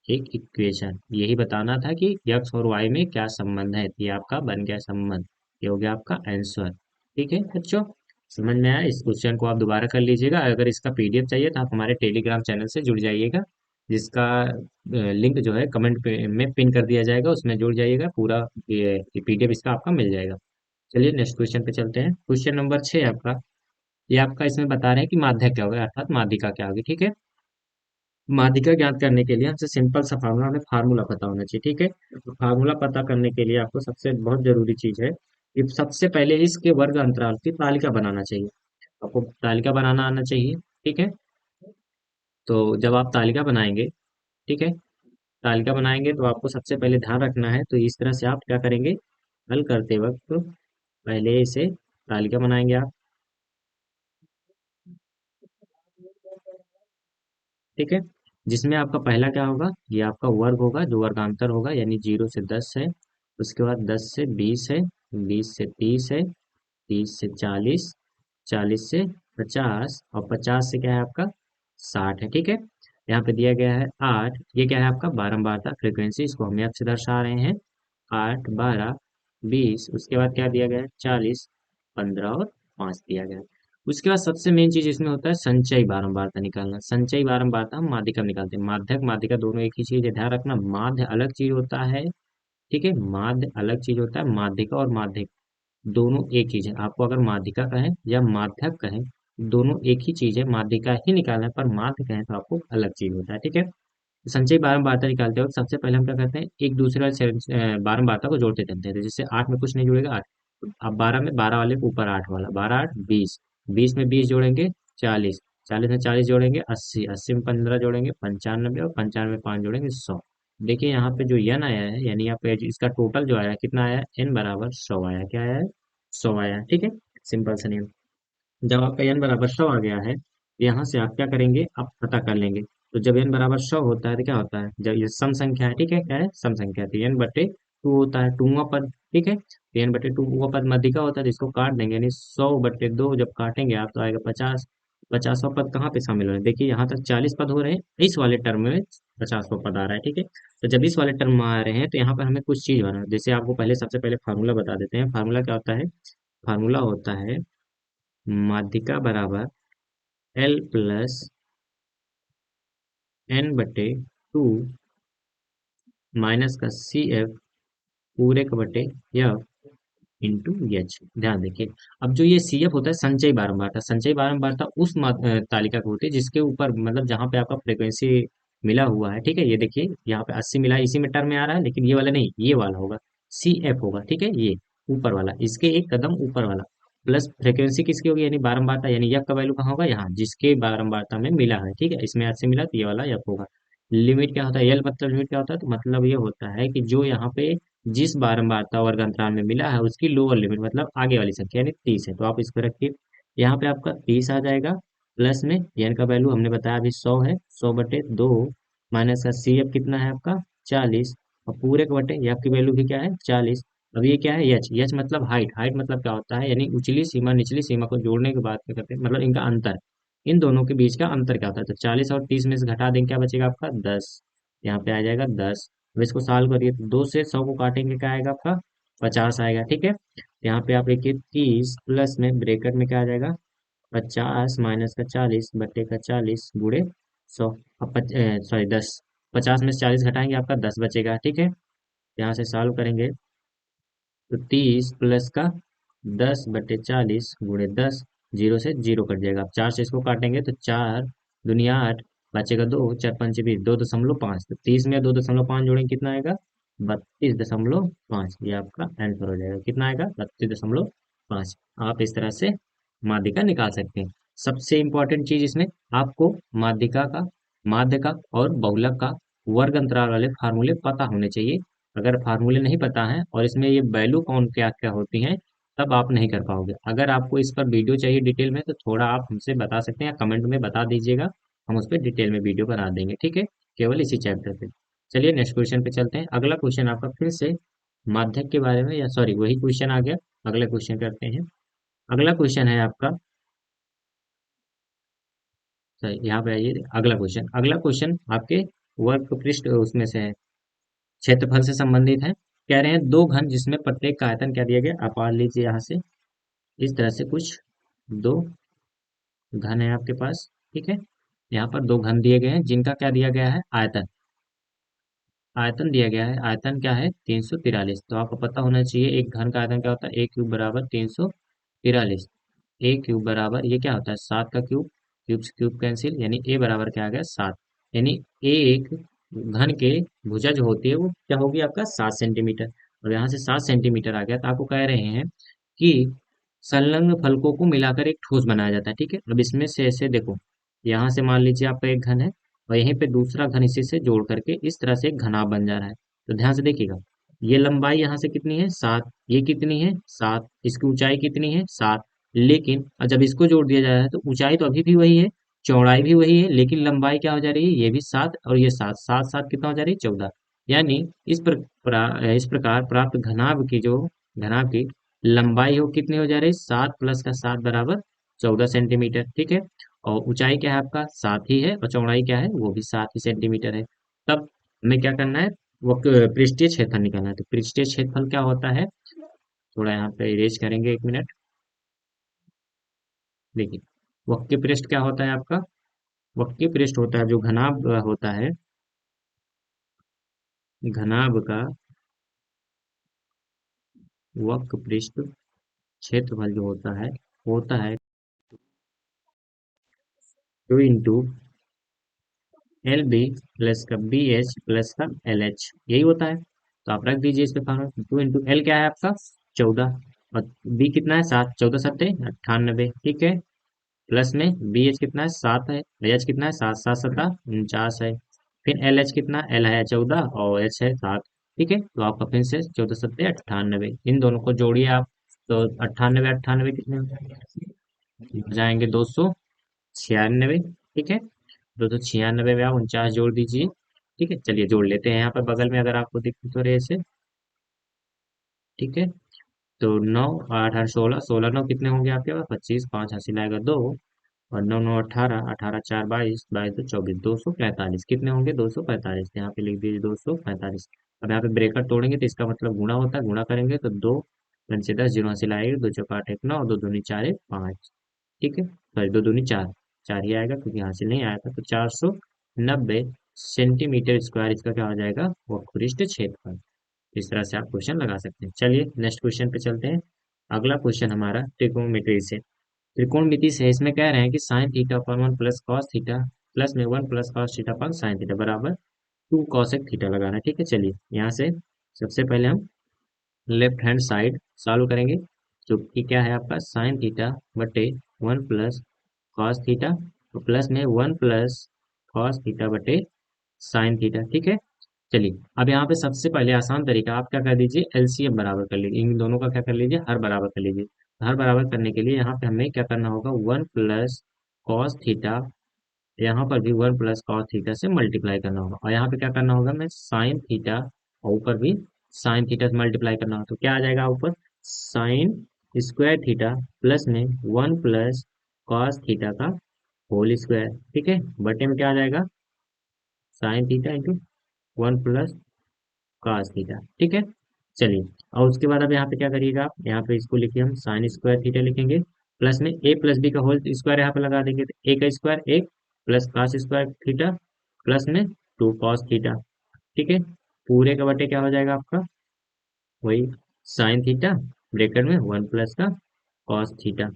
एक इक्वेशन। यही बताना था कि x और y में क्या संबंध है, ये आपका बन गया संबंध, ये हो गया आपका आंसर, ठीक है बच्चों। समझ में आया? इस क्वेश्चन को आप दोबारा कर लीजिएगा। अगर इसका पीडीएफ चाहिए तो आप हमारे टेलीग्राम चैनल से जुड़ जाइएगा, जिसका लिंक जो है कमेंट में पिन कर दिया जाएगा, उसमें जुड़ जाइएगा, पूरा ये पीडीएफ इसका आपका मिल जाएगा। चलिए नेक्स्ट क्वेश्चन पे चलते हैं। क्वेश्चन नंबर 6 आपका, ये आपका इसमें बता रहे हैं कि माध्यक क्या होगा, अर्थात माध्यिका क्या होगी, ठीक है। माध्यिका ज्ञात करने के लिए हमसे सिंपल सा फार्मूला, हमें फार्मूला पता होना चाहिए, ठीक है। तो फार्मूला पता करने के लिए आपको सबसे बहुत जरूरी चीज है कि सबसे पहले इसके वर्ग अंतराल की तालिका बनाना चाहिए, आपको तालिका बनाना आना चाहिए, ठीक है। तो जब आप तालिका बनाएंगे, ठीक है, तालिका बनाएंगे तो आपको सबसे पहले ध्यान रखना है, तो इस तरह से आप क्या करेंगे, हल करते वक्त पहले इसे तालिका बनाएंगे आप, ठीक है, जिसमें आपका पहला क्या होगा, ये आपका वर्ग होगा, जो वर्गांतर होगा, यानी 0 से 10 है, उसके बाद 10 से 20 है, 20 से 30 है, 30 से 40, 40 से 50, और 50 से क्या है आपका 60 है, ठीक है। यहाँ पे दिया गया है 8, ये क्या है आपका बारंबारता फ्रीक्वेंसी, इसको हम एफ से दर्शा रहे हैं, 8, 12, 20, उसके बाद क्या दिया गया है 40, 15 और 5 दिया गया है। उसके बाद सबसे मेन चीज इसमें होता है संचयी बारंबारता निकालना। संचयी बारंबारता हम माध्यिका में निकालते हैं, माध्यक माध्यिका दोनों एक ही चीज है, ध्यान रखना, माध्य अलग चीज होता है, ठीक है, माध्य अलग चीज होता है, माध्यिका और माध्यक दोनों एक चीज है। आपको अगर माध्यिका कहें या माध्यक कहें, दोनों एक ही चीज है, माध्यिका ही निकालना है, पर माध्य कहें तो आपको अलग चीज होता है, ठीक है। संचयी बारंबारता निकालते वक्त सबसे पहले हम क्या करते हैं, एक दूसरे वाले बारंबारता को जोड़ते चलते हैं, तो जिससे 8 में कुछ नहीं जुड़ेगा 8, अब 12 में 12 वाले के ऊपर 8 वाला, 12 8 20, 20 में 20 जोड़ेंगे 40, 40 में 40 जोड़ेंगे 80, 80 में 15 जोड़ेंगे 95, और 95 में 5 जोड़ेंगे 100। देखिए यहाँ पे जो n आया है, यानी यहाँ पे इसका टोटल जो आया है, कितना आया है, n बराबर 100 आया। क्या आया है, 100 आया है, ठीक है। सिंपल सा नियम। जब आपका n बराबर 100 आ गया है, यहाँ से आप क्या करेंगे, आप पता कर लेंगे। तो जब n बराबर 100 होता है तो क्या होता है, जब ये सम संख्या है, ठीक है, क्या है, सम संख्या है, तो n बटे टू होता है, टूवा पद, ठीक है। तो n बटे टू वो पद मध्यिका होता है, जिसको काट देंगे, यानी 100/2 जब काटेंगे आप तो आएगा 50। 50वां पद कहाँ पे शामिल हो रहे हैं, देखिए यहाँ तक 40 पद हो रहे हैं, इस वाले टर्म में 50वां पद आ रहा है, ठीक है। तो जब इस वाले टर्म में आ रहे हैं तो यहाँ पर हमें कुछ चीज बनाना है। जैसे आपको पहले सबसे पहले फार्मूला बता देते हैं। फार्मूला क्या होता है, फार्मूला होता है माध्यिका बराबर L प्लस n/2 माइनस का CF पूरे का बटे F इंटू एच। ध्यान देखिए, अब जो ये CF होता है संचयी बारंबारता, संचयी बारंबारता उस तालिका को होती है जिसके ऊपर, मतलब जहां पे आपका फ्रीक्वेंसी मिला हुआ है, ठीक है। ये देखिए यहाँ पे 80 मिला है, इसी में टर्म में आ रहा है, लेकिन ये वाला नहीं, ये वाला होगा, CF होगा, ठीक है। ये ऊपर वाला, इसके एक कदम ऊपर वाला, प्लस फ्रीक्वेंसी किसकी होगी, यानी बारंबारता, यानी F का वैल्यू कहाँ होगा, यहाँ, जिसके बारंबारता में मिला है, ठीक है। इसमें 80 मिला तो ये वाला F होगा। लिमिट क्या होता है, एल मतलब लिमिट क्या होता है, तो मतलब ये होता है कि जो यहाँ पे जिस बारंबारता वर्ग अंतराल में मिला है उसकी लोअर लिमिट, मतलब आगे वाली संख्या, यानी 30 है। तो आप इसको रखिए, यहाँ पे आपका 30 आ जाएगा, प्लस में एन का वैल्यू हमने बताया अभी 100 है, 100/2 माइनस का सी एफ कितना है आपका 40, और पूरे के बटे एफ की वैल्यू भी क्या है 40। अब ये क्या है, एच, एच मतलब हाइट, हाइट मतलब क्या होता है, यानी उचली सीमा निचली सीमा को जोड़ने के बाद क्या करते हैं, मतलब इनका अंतर, इन दोनों के बीच का अंतर क्या होता है। तो 40 और 30 में से घटा देंगे, क्या बचेगा आपका 10, यहाँ पे आ जाएगा 10। अब इसको सॉल्व करिए तो 2 से 100 को काटेंगे, क्या आएगा आपका 50 आएगा, ठीक है। यहाँ पे आप लिखिए 30 प्लस में ब्रैकेट में क्या आ जाएगा 50 माइनस का 40 बटे का 40 गुणे 100। अब सॉरी 10, 50 में से 40 घटाएंगे आपका 10 बचेगा, ठीक है। यहाँ से सॉल्व करेंगे तो 30 प्लस का 10/40 गुणे 10, जीरो से जीरो कट जाएगा। आप 4 से इसको काटेंगे तो 4 दुनिया 8, बचेगा 2, 4 पंचे 20, 2.5, तो 30 में 2.5 जोड़ेंगे कितना आएगा 32.5। ये आपका आंसर हो जाएगा, कितना आएगा 32.5। आप इस तरह से माध्यिका निकाल सकते हैं। सबसे इंपॉर्टेंट चीज इसमें आपको माध्यिका का, माध्य का और बहुलक का वर्ग अंतराल वाले फार्मूले पता होने चाहिए। अगर फार्मूले नहीं पता है और इसमें ये वैल्यू कौन क्या क्या होती हैं, तब आप नहीं कर पाओगे। अगर आपको इस पर वीडियो चाहिए डिटेल में तो थोड़ा आप हमसे बता सकते हैं, या कमेंट में बता दीजिएगा, हम उस पर डिटेल में वीडियो बना देंगे, ठीक है, केवल इसी चैप्टर पे। चलिए नेक्स्ट क्वेश्चन पे चलते हैं। अगला क्वेश्चन आपका फिर से माध्यक के बारे में, या सॉरी वही क्वेश्चन आ गया, अगला क्वेश्चन करते हैं। अगला क्वेश्चन है आपका, सही यहाँ पे आइए, अगला क्वेश्चन, अगला क्वेश्चन आपके वर्ग पृष्ठ उसमें से है, क्षेत्रफल से संबंधित है। कह रहे हैं दो घन जिसमें प्रत्येक का आयतन क्या दिया गया, आप मान लीजिए यहाँ से इस तरह से कुछ दो घन है आपके पास, ठीक है। यहाँ पर दो घन दिए गए हैं जिनका क्या दिया गया है, आयतन, आयतन दिया गया है। आयतन क्या है 343। तो आपको पता होना चाहिए एक घन का आयतन क्या होता है, ए क्यूब बराबर 343। ए क्यूब बराबर ये क्या होता है 7 का क्यूब, क्यूब से क्यूब कैंसिल, यानी ए बराबर क्या आ गया 7। यानी एक घन के भुजा जो होती है वो क्या होगी आपका 7 सेंटीमीटर। और यहाँ से 7 सेंटीमीटर आ गया, तो आपको कह रहे हैं कि संलग्न फलकों को मिलाकर एक ठोस बनाया जाता है, ठीक है। अब इसमें से ऐसे देखो, यहाँ से मान लीजिए आपका एक घन है और यहीं पे दूसरा घन इसी से जोड़ करके इस तरह से एक घनाभ बन जा रहा है। तो ध्यान से देखिएगा, ये लंबाई यहाँ से कितनी है 7, ये कितनी है 7, इसकी ऊंचाई कितनी है 7, लेकिन जब इसको जोड़ दिया जा रहा है तो ऊंचाई तो अभी भी वही है, चौड़ाई भी वही है, लेकिन लंबाई क्या हो जा रही है, ये भी 7 और ये 7, 7 7 कितना हो जा रही है 14। यानी इस प्रकार प्राप्त घनाभ की जो, घनाभ की लंबाई हो कितनी हो जा रही है 7 प्लस का 7 बराबर 14 सेंटीमीटर, ठीक है। और ऊंचाई क्या है आपका 7 ही है, और चौड़ाई क्या है वो भी 7 ही सेंटीमीटर है। तब हमें क्या करना है, वो पृष्ठीय क्षेत्रफल निकालना है। तो पृष्ठीय क्षेत्रफल क्या होता है, थोड़ा यहाँ पे इरेज करेंगे 1 मिनट। देखिए वक्र पृष्ठ क्या होता है आपका, वक्र पृष्ठ होता है जो घनाभ होता है, घनाभ का वक्र पृष्ठ क्षेत्रफल जो होता है 2 एल बी प्लस का बी एच प्लस का एल एच, यही होता है। तो आप रख दीजिए इस पे फॉर्मूला, 2 इंटू एल क्या है आपका 14, और बी कितना है 7, 14 सत्ते 98, ठीक है। प्लस में बी एच कितना है 7 है, एच कितना है 7, 7 सत्ता 49 है। फिर एल एच कितना, एल है 14 और एच है 7, ठीक है। तो आपका फिर से 14 सत्ते 98, इन दोनों को जोड़िए आप। तो 98 98 कितने हो जाएंगे, 296, ठीक है। 296 में आप 49 जोड़ दीजिए, ठीक है। चलिए जोड़ लेते हैं यहाँ पर बगल में, अगर आपको दिख तो रहे से, ठीक है। तो 9 8 8 16, 16 9 कितने होंगे आपके पास, 25, 5 हासिल आएगा 2, और 9 9 18, 18 4 22, 22 2 24, 245 कितने होंगे, 245। यहाँ पे लिख दीजिए 245। अब यहाँ पे ब्रेकर तोड़ेंगे तो इसका मतलब गुणा होता है, गुणा करेंगे तो 2 पंचे 10, जीरो हासिल आएगी, 2 चौका 8 1 9, 2 दूनी 4 1 5, ठीक है। सॉरी 2 दूनी 4, 4 ही आएगा क्योंकि हासिल नहीं आया था। तो 490 सेंटीमीटर स्क्वायर इसका क्या हो जाएगा, वक्रपृष्ठ क्षेत्रफल। इस तरह से आप क्वेश्चन लगा सकते हैं। चलिए नेक्स्ट क्वेश्चन पे चलते हैं। अगला क्वेश्चन हमारा त्रिकोणमिति से, त्रिकोणमिति से इसमें कह रहे हैं कि साइन थीटा अपन 1 प्लस कॉस थीटा प्लस में 1 प्लस कॉस थीटा अपन साइन थीटा बराबर 2 कॉसेक थीटा लगाना है, ठीक है। चलिए यहाँ से सबसे पहले हम लेफ्ट हैंड साइड सॉल्व करेंगे, जो कि क्या है आपका साइन थीटा बटे 1 प्लस कॉस थीटा प्लस में 1 प्लस कॉस थीटा बटे साइन थीटा, ठीक है। चलिए अब यहाँ पे सबसे पहले आसान तरीका, आप क्या कर दीजिए, एलसीएम बराबर कर लीजिए, इन दोनों का क्या कर लीजिए, हर बराबर कर लीजिए। हर बराबर करने के लिए यहाँ पे हमें क्या करना होगा, 1 प्लस कॉस थीटा, यहाँ पर भी 1 प्लस कॉस थीटा से मल्टीप्लाई करना होगा, और यहाँ पे क्या करना होगा, मैं साइन थीटा, और ऊपर भी साइन थीटा से मल्टीप्लाई करना होगा। तो क्या आ जाएगा ऊपर, साइन स्क्वायर थीटा प्लस में 1 प्लस कॉस थीटा का होल स्क्वायर, ठीक है। बटे में क्या आ जाएगा, sine theta into 1 plus cos theta, ठीक है। चलिए और उसके बाद अब यहाँ पे क्या करिएगा आप, यहाँ पे इसको लिखिए, हम साइन स्क्वायर थीटा लिखेंगे, प्लस में ए प्लस बी का होल स्क्वायर यहाँ पे लगा देंगे, तो ए का square 1 plus cos square theta plus में 2 cos थीटा, ठीक है। पूरे का बटे क्या हो जाएगा आपका, वही साइन थीटा ब्रैकेट में 1 प्लस का cos थीटा।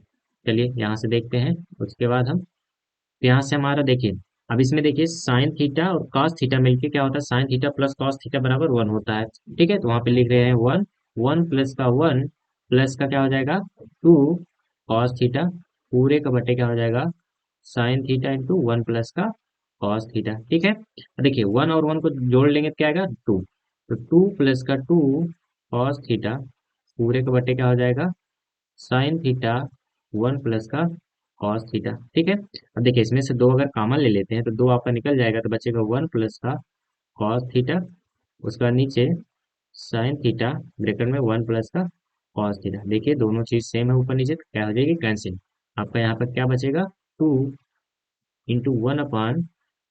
चलिए यहाँ से देखते हैं। उसके बाद हम, तो यहाँ से हमारा देखिए, अब इसमें देखिए साइन थीटा और cos थीटा मिलके क्या होता है, sine theta plus cos theta बराबर 1 होता है, ठीक है। तो वहां पे लिख रहे हैं 1, 1 प्लस का 1 प्लस का क्या हो जाएगा 2 cos थीटा, पूरे का बटे क्या हो जाएगा साइन थीटा इंटू 1 प्लस का cos थीटा, ठीक है। अब देखिए 1 और 1 को जोड़ लेंगे तो क्या आएगा 2, तो 2 प्लस का 2 cos थीटा, पूरे का बटे क्या हो जाएगा साइन थीटा 1 प्लस का कॉस थीटा, ठीक है। अब देखिए इसमें से दो अगर कॉमन ले लेते हैं तो दो आपका निकल जाएगा, तो बचेगा 1 प्लस का कॉस थीटा, उसके बाद नीचे साइन थीटा ब्रैकेट में 1 प्लस का कॉस थीटा। देखिए दोनों चीज सेम है ऊपर नीचे, तो क्या हो जाएगी कैंसिल। आपका यहाँ पर क्या बचेगा 2 इंटू 1 अपान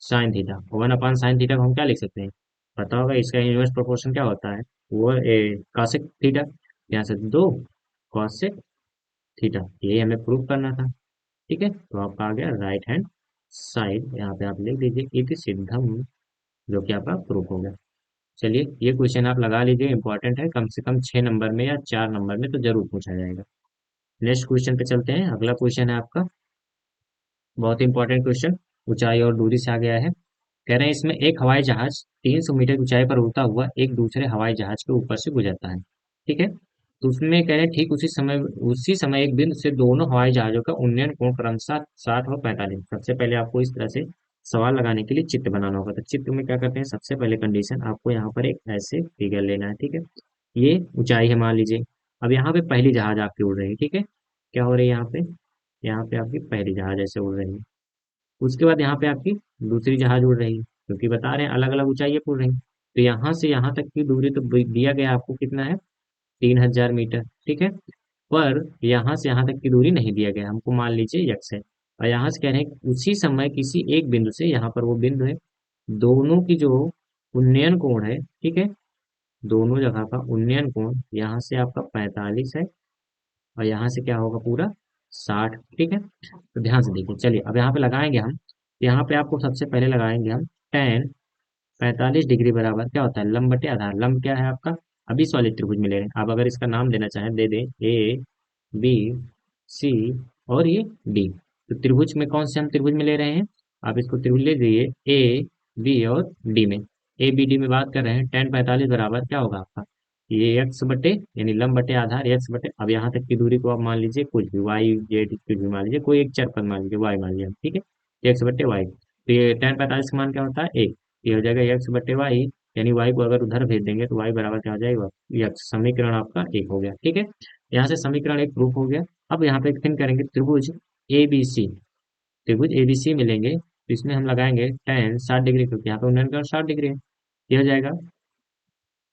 साइन थीटा, 1 अपान साइन थीटा को हम क्या लिख सकते हैं, पता होगा इसका इनवर्स प्रोपोर्शन क्या होता है, वो कॉसेक थीटा, यहाँ से 2 कॉसेक थीटा, ये हमें प्रूव करना था, ठीक है। तो आपका आ गया राइट हैंड साइड, यहाँ पे आप लिख दीजिए इति सिद्धम, जो कि आपका प्रूफ हो गया। चलिए ये क्वेश्चन आप लगा लीजिए, इंपॉर्टेंट है, कम से कम 6 नंबर में या 4 नंबर में तो जरूर पूछा जाएगा। नेक्स्ट क्वेश्चन पे चलते हैं। अगला क्वेश्चन है आपका बहुत इंपॉर्टेंट क्वेश्चन, ऊंचाई और दूरी से आ गया है। कह रहे हैं इसमें एक हवाई जहाज 300 मीटर की ऊंचाई पर उड़ता हुआ एक दूसरे हवाई जहाज के ऊपर से गुजरता है, ठीक है। तो उसमें कह रहे हैं ठीक उसी समय एक बिंदु से दोनों हवाई जहाजों का उन्नयन कोण क्रमशः 60 और 45। सबसे पहले आपको इस तरह से सवाल लगाने के लिए चित्र बनाना होगा। तो चित्र में क्या करते हैं, सबसे पहले कंडीशन आपको यहाँ पर एक ऐसे फिगर लेना है, ठीक है। ये ऊंचाई है मान लीजिए। अब यहाँ पे पहली जहाज आपकी उड़ रही है, ठीक है। क्या हो रही है यहाँ पे आपकी पहली जहाज ऐसे उड़ रही है। उसके बाद यहाँ पे आपकी दूसरी जहाज उड़ रही है, क्योंकि बता रहे हैं अलग अलग ऊंचाई पर उड़ रही है। तो यहाँ से यहाँ तक की दूरी तो दिया गया आपको कितना है, 3000 मीटर, ठीक है। पर यहाँ से यहाँ तक की दूरी नहीं दिया गया, हमको मान लीजिए यक्स है। और यहाँ से कह रहे हैं कि उसी समय किसी एक बिंदु से, यहाँ पर वो बिंदु है, दोनों की जो उन्नयन कोण है, ठीक है, दोनों जगह का उन्नयन कोण यहाँ से आपका 45 है, और यहाँ से क्या होगा पूरा 60, ठीक है। तो ध्यान से देखिए, चलिए अब यहाँ पे लगाएंगे हम। यहाँ पे आपको सबसे पहले लगाएंगे हम tan 45 डिग्री बराबर क्या होता है, लंब बटे आधार। लंब क्या है आपका, अभी इस वाले त्रिभुज में ले रहे हैं, आप अगर इसका नाम देना चाहें दे दें, ए बी सी और ये डी। तो त्रिभुज में कौन से हम त्रिभुज में ले रहे हैं, आप इसको त्रिभुज ले लीजिए ए बी और डी में। ए बी डी में बात कर रहे हैं, tan 45 बराबर क्या होगा आपका ये एक्स बटे यानी लंब बटे आधार एक्स बटे, अब यहाँ तक की दूरी को आप मान लीजिए कुछ भी वाई जेड कुछ भी मान लीजिए, कोई एक चर पद मान लीजिए, वाई मान लीजिए, ठीक है, एक्स बटे वाई, तो ये tan 45 का मान क्या होता है एक, ये हो जाएगा एक्स बटे वाई, यानी वाई को अगर उधर भेज देंगे तो वाई बराबर क्या हो जाएगा एक्स, समीकरण आपका एक हो गया, ठीक है। यहाँ से समीकरण एक प्रूफ हो गया। अब यहाँ पे फिर करेंगे त्रिभुज ए बी सी, त्रिभुज एबीसी मिलेंगे तो इसमें हम लगाएंगे tan 60 डिग्री, क्योंकि यहाँ पे उन्नयन कोण 60 डिग्री है, ये हो जाएगा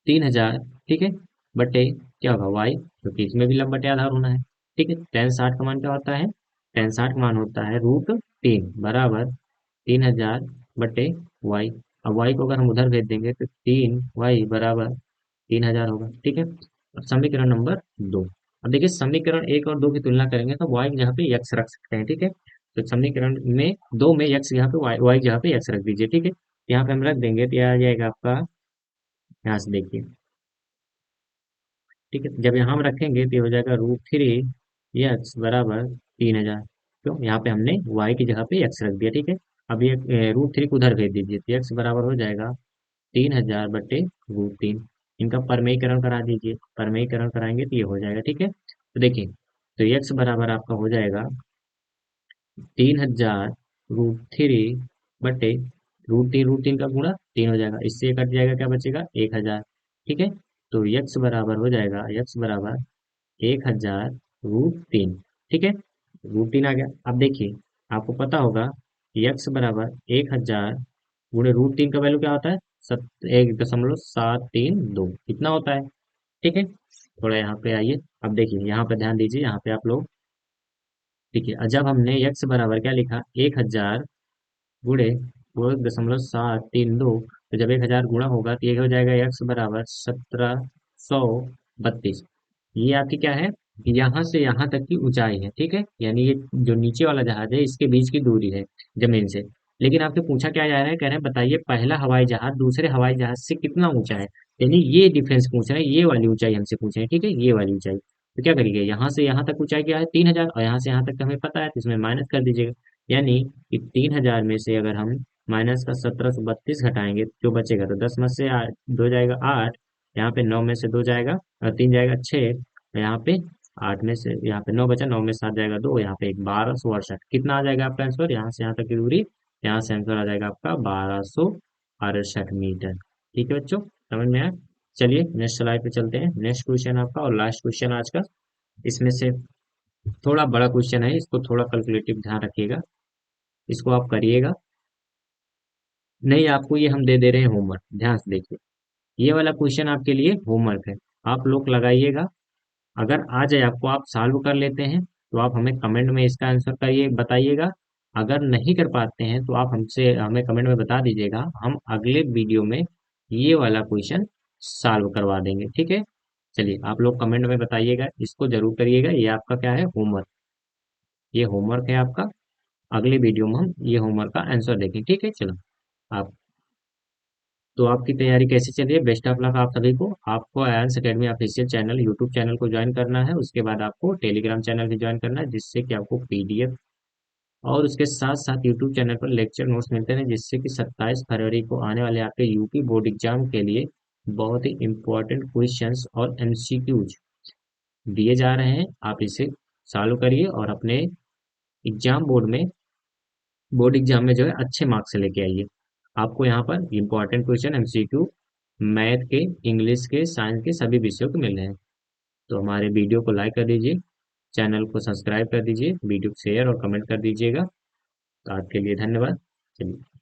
3000, ठीक है, बटे क्या होगा वाई, क्योंकि इसमें भी लंब बटे आधार होना है, ठीक है। tan 60 का मान क्या होता है, tan 60 का मान होता है √3 बराबर 3000 बटे वाई। अब वाई को अगर हम उधर भेज देंगे तो 3 वाई बराबर 3000 होगा, ठीक है। अब समीकरण नंबर 2, अब देखिए समीकरण एक और दो की तुलना करेंगे तो वाई की जगह पे यक्स रख सकते हैं, ठीक है। तो समीकरण में दो में यक्स की जगह पे वाई, वाई की जगह पे यक्स रख दीजिए, ठीक है। यहाँ पे हम रख देंगे तो यह आ जाएगा आपका, यहाँ से देखिए, ठीक है, जब यहाँ हम रखेंगे तो ये हो जाएगा √3 यक्स बराबर 3000, क्यों, यहाँ पे हमने वाई की जगह पे यक्स रख दिया, ठीक है। अब ये √3 को उधर भेज दीजिए तो यक्स बराबर हो जाएगा 3000 बटे √3, इनका परमेयीकरण करा दीजिए, परमेयीकरण कराएंगे तो ये हो जाएगा, ठीक है। तो देखिए, तो यक्स बराबर आपका हो जाएगा 3000 √3 बटे √3 का गुणा 3 हो जाएगा, इससे ये कट जाएगा, क्या बचेगा 1000, ठीक है। तो यक्स बराबर हो जाएगा, यक्स बराबर 1000 √3, ठीक है, √3 आ गया। अब देखिए, आपको पता होगा यक्स बराबर 1000 गुणे √3 का वैल्यू क्या होता है, 1.732 कितना होता है, ठीक है। थोड़ा यहाँ पे आइए, अब देखिए यहाँ पे ध्यान दीजिए, यहाँ पे आप लोग, ठीक है, जब हमने यक्स बराबर क्या लिखा 1000 गुणे वो 1.732, तो जब 1000 गुणा होगा तो ये हो जाएगा यक्स बराबर 1732, ये आपकी क्या है, यहाँ से यहाँ तक की ऊंचाई है, ठीक है, यानी ये जो नीचे वाला जहाज है इसके बीच की दूरी है जमीन से। लेकिन आपसे पूछा क्या जा रहा है, कह रहे हैं बताइए पहला हवाई जहाज दूसरे हवाई जहाज से कितना ऊंचा है, यानी ये डिफरेंस पूछ रहे हैं, ये वाली ऊंचाई हमसे पूछ रहे हैं, ठीक है, ये वाली ऊंचाई। तो क्या करिए, यहाँ से यहाँ तक ऊंचाई क्या है 3000, और यहाँ से यहाँ तक हमें पता है तो इसमें माइनस कर दीजिएगा, यानी कि 3000 में से अगर हम माइनस का 1732 घटाएंगे तो जो बचेगा, तो 10 में से 2 जाएगा 8, यहाँ पे 9 में से 2 जाएगा और 3 जाएगा 6, यहाँ पे 8 में से, यहाँ पे 9 बचा, 9 में 7 जाएगा 2, यहाँ पे एक 1268, कितना आ जाएगा आपका आंसर, यहाँ से यहाँ तक की दूरी, यहाँ से आंसर आ जाएगा आपका 1268 मीटर, ठीक है बच्चों, समझ में आया। चलिए नेक्स्ट स्लाइड पे चलते हैं, नेक्स्ट क्वेश्चन आपका और लास्ट क्वेश्चन आज का, इसमें से थोड़ा बड़ा क्वेश्चन है, इसको थोड़ा कैलकुलेटिव ध्यान रखिएगा, इसको आप करिएगा, नहीं आपको ये हम दे दे रहे हैं होमवर्क, ध्यान से देखिए, ये वाला क्वेश्चन आपके लिए होमवर्क है, आप लोग लगाइएगा, अगर आ जाए आपको, आप सॉल्व कर लेते हैं तो आप हमें कमेंट में इसका आंसर करिए बताइएगा, अगर नहीं कर पाते हैं तो आप हमसे हमें कमेंट में बता दीजिएगा, हम अगले वीडियो में ये वाला क्वेश्चन सॉल्व करवा देंगे, ठीक है। चलिए आप लोग कमेंट में बताइएगा, इसको जरूर करिएगा, ये आपका क्या है होमवर्क, ये होमवर्क है आपका, अगले वीडियो में हम ये होमवर्क का आंसर देखें, ठीक है। चलो आप, तो आपकी तैयारी कैसी चल रही है, बेस्ट ऑफ लक आप सभी को, आपको आयांस academy official channel YouTube channel को ज्वाइन करना है, उसके बाद आपको टेलीग्राम चैनल भी ज्वाइन करना है, जिससे कि आपको पीडीएफ और उसके साथ साथ यूट्यूब चैनल पर लेक्चर नोट्स मिलते हैं, जिससे कि 27 फरवरी को आने वाले आपके यूपी बोर्ड एग्जाम के लिए बहुत ही इंपॉर्टेंट क्वेश्चंस और एमसीक्यूज दिए जा रहे हैं, आप इसे सॉल्व करिए और अपने एग्जाम बोर्ड एग्जाम में जो है अच्छे मार्क्स से लेके आइए। आपको यहाँ पर इंपॉर्टेंट क्वेश्चन एमसीक्यू मैथ के, इंग्लिश के, साइंस के सभी विषयों के मिल रहे हैं। तो हमारे वीडियो को लाइक कर दीजिए, चैनल को सब्सक्राइब कर दीजिए, वीडियो को शेयर और कमेंट कर दीजिएगा। तो आज के लिए धन्यवाद, चलिए।